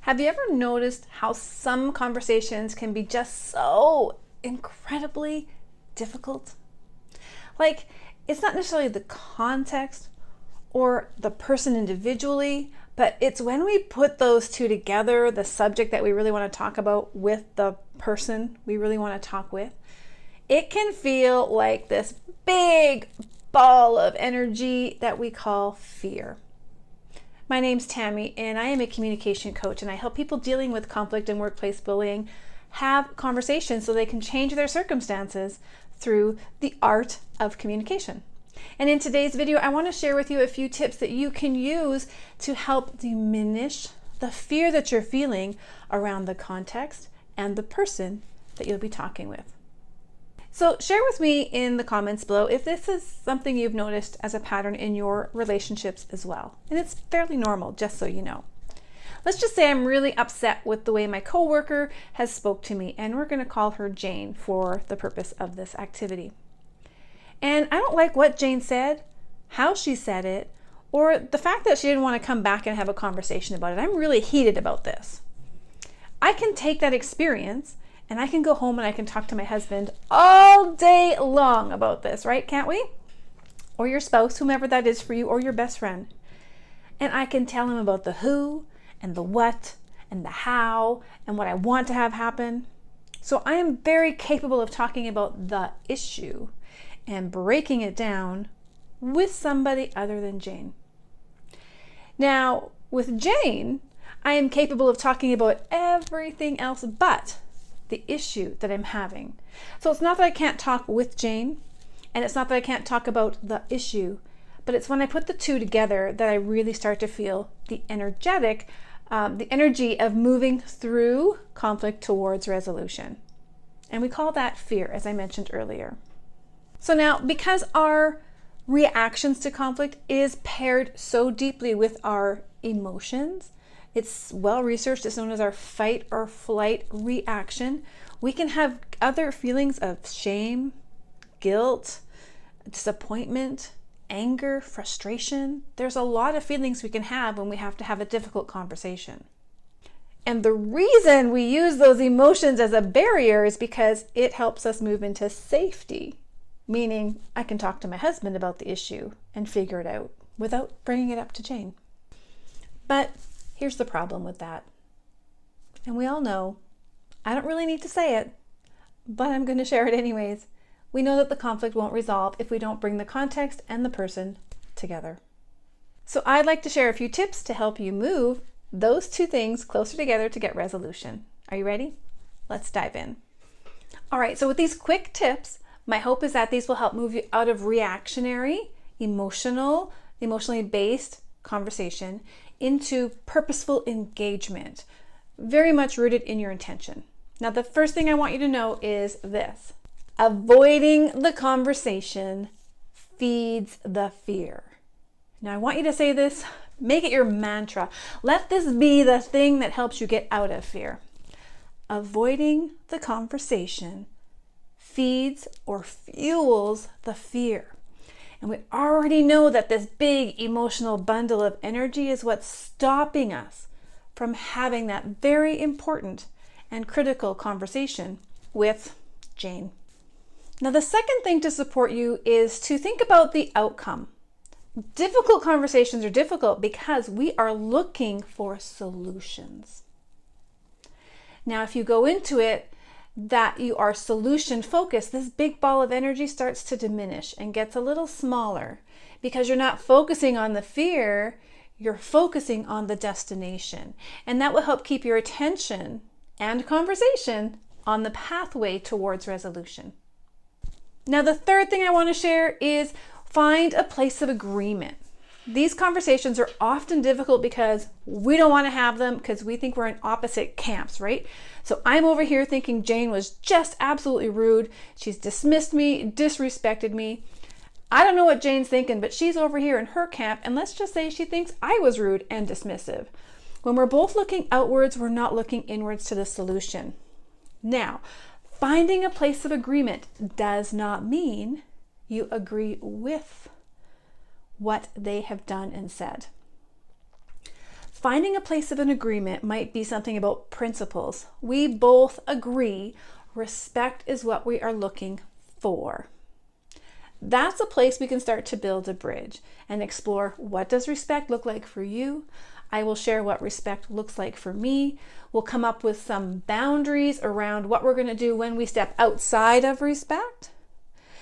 Have you ever noticed how some conversations can be just so incredibly difficult? Like, it's not necessarily the context or the person individually, but it's when we put those two together, the subject that we really want to talk about with the person we really want to talk with, it can feel like this big ball of energy that we call fear. My name's Tammy, and I am a communication coach, and I help people dealing with conflict and workplace bullying have conversations so they can change their circumstances through the art of communication. And in today's video, I want to share with you a few tips that you can use to help diminish the fear that you're feeling around the context and the person that you'll be talking with. So share with me in the comments below if this is something you've noticed as a pattern in your relationships as well. And it's fairly normal, just so you know. Let's just say I'm really upset with the way my coworker has spoke to me, and we're going to call her Jane for the purpose of this activity. And I don't like what Jane said, how she said it, or the fact that she didn't want to come back and have a conversation about it. I'm really heated about this. I can take that experience and I can go home and I can talk to my husband all day long about this, right? Can't we? Or your spouse, whomever that is for you, or your best friend. And I can tell him about the who and the what and the how and what I want to have happen. So I am very capable of talking about the issue and breaking it down with somebody other than Jane. Now, with Jane, I am capable of talking about everything else but the issue that I'm having. So it's not that I can't talk with Jane, and it's not that I can't talk about the issue, but it's when I put the two together that I really start to feel the energy of moving through conflict towards resolution. And we call that fear, as I mentioned earlier. So now, because our reactions to conflict is paired so deeply with our emotions, it's well researched, it's known as our fight or flight reaction. We can have other feelings of shame, guilt, disappointment, anger, frustration. There's a lot of feelings we can have when we have to have a difficult conversation. And the reason we use those emotions as a barrier is because it helps us move into safety, meaning I can talk to my husband about the issue and figure it out without bringing it up to Jane. But here's the problem with that. And we all know, I don't really need to say it, but I'm going to share it anyways. We know that the conflict won't resolve if we don't bring the context and the person together. So I'd like to share a few tips to help you move those two things closer together to get resolution. Are you ready? Let's dive in. All right, so with these quick tips, my hope is that these will help move you out of reactionary, emotionally based conversation into purposeful engagement, very much rooted in your intention. Now, the first thing I want you to know is this: avoiding the conversation feeds the fear. Now, I want you to say this, make it your mantra. Let this be the thing that helps you get out of fear. Avoiding the conversation feeds or fuels the fear. And we already know that this big emotional bundle of energy is what's stopping us from having that very important and critical conversation with Jane. Now, the second thing to support you is to think about the outcome. Difficult conversations are difficult because we are looking for solutions. Now, if you go into it that you are solution focused, this big ball of energy starts to diminish and gets a little smaller because you're not focusing on the fear, you're focusing on the destination. And that will help keep your attention and conversation on the pathway towards resolution. Now, the third thing I want to share is find a place of agreement. These conversations are often difficult because we don't want to have them because we think we're in opposite camps, right? So I'm over here thinking Jane was just absolutely rude. She's dismissed me, disrespected me. I don't know what Jane's thinking, but she's over here in her camp, and let's just say she thinks I was rude and dismissive. When we're both looking outwards, we're not looking inwards to the solution. Now, finding a place of agreement does not mean you agree with what they have done and said. Finding a place of an agreement might be something about principles. We both agree respect is what we are looking for. That's a place we can start to build a bridge and explore, what does respect look like for you? I will share what respect looks like for me. We'll come up with some boundaries around what we're going to do when we step outside of respect,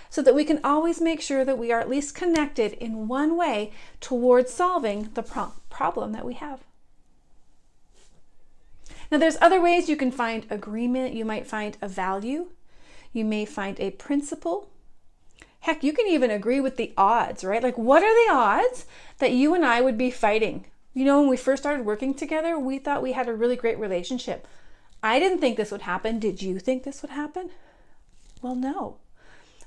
so that we can always make sure that we are at least connected in one way towards solving the problem that we have. Now, there's other ways you can find agreement. You might find a value. You may find a principle. Heck, you can even agree with the odds, right? Like, what are the odds that you and I would be fighting? You know, when we first started working together, we thought we had a really great relationship. I didn't think this would happen. Did you think this would happen? Well, no.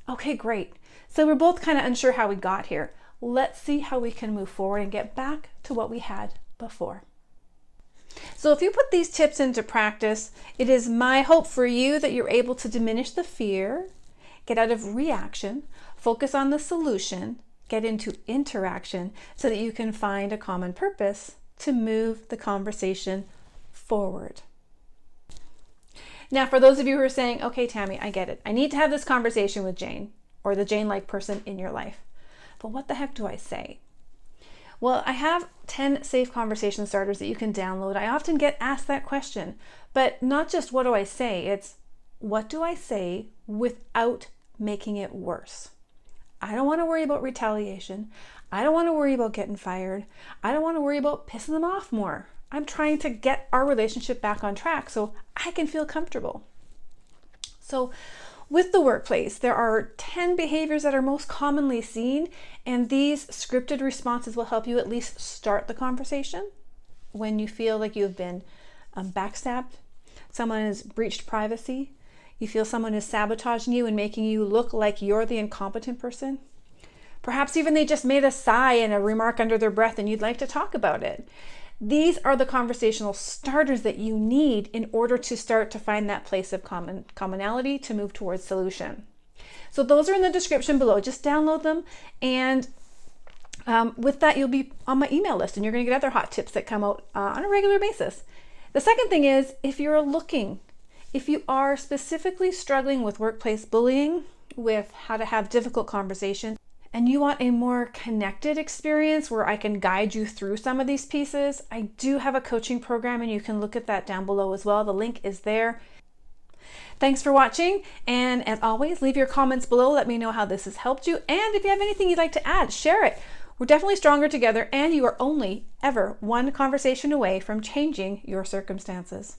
Okay, great. So we're both kind of unsure how we got here. Let's see how we can move forward and get back to what we had before. So if you put these tips into practice, it is my hope for you that you're able to diminish the fear, get out of reaction, focus on the solution, get into interaction so that you can find a common purpose to move the conversation forward. Now, for those of you who are saying, okay, Tammy, I get it. I need to have this conversation with Jane, or the Jane-like person in your life. But what the heck do I say? Well, I have 10 safe conversation starters that you can download. I often get asked that question, but not just what do I say, it's what do I say without making it worse? I don't want to worry about retaliation. I don't want to worry about getting fired. I don't want to worry about pissing them off more. I'm trying to get our relationship back on track so I can feel comfortable. So with the workplace, there are 10 behaviors that are most commonly seen, and these scripted responses will help you at least start the conversation when you feel like you've been backstabbed, someone has breached privacy, you feel someone is sabotaging you and making you look like you're the incompetent person. Perhaps even they just made a sigh and a remark under their breath and you'd like to talk about it. These are the conversational starters that you need in order to start to find that place of commonality to move towards solution. So those are in the description below. Just download them, and with that, you'll be on my email list, and you're going to get other hot tips that come out on a regular basis. The second thing is, if you are specifically struggling with workplace bullying, with how to have difficult conversations, and you want a more connected experience where I can guide you through some of these pieces, I do have a coaching program, and you can look at that down below as well. The link is there. Thanks for watching, and as always, leave your comments below. Let me know how this has helped you, and if you have anything you'd like to add, share it. We're definitely stronger together, and you are only ever one conversation away from changing your circumstances.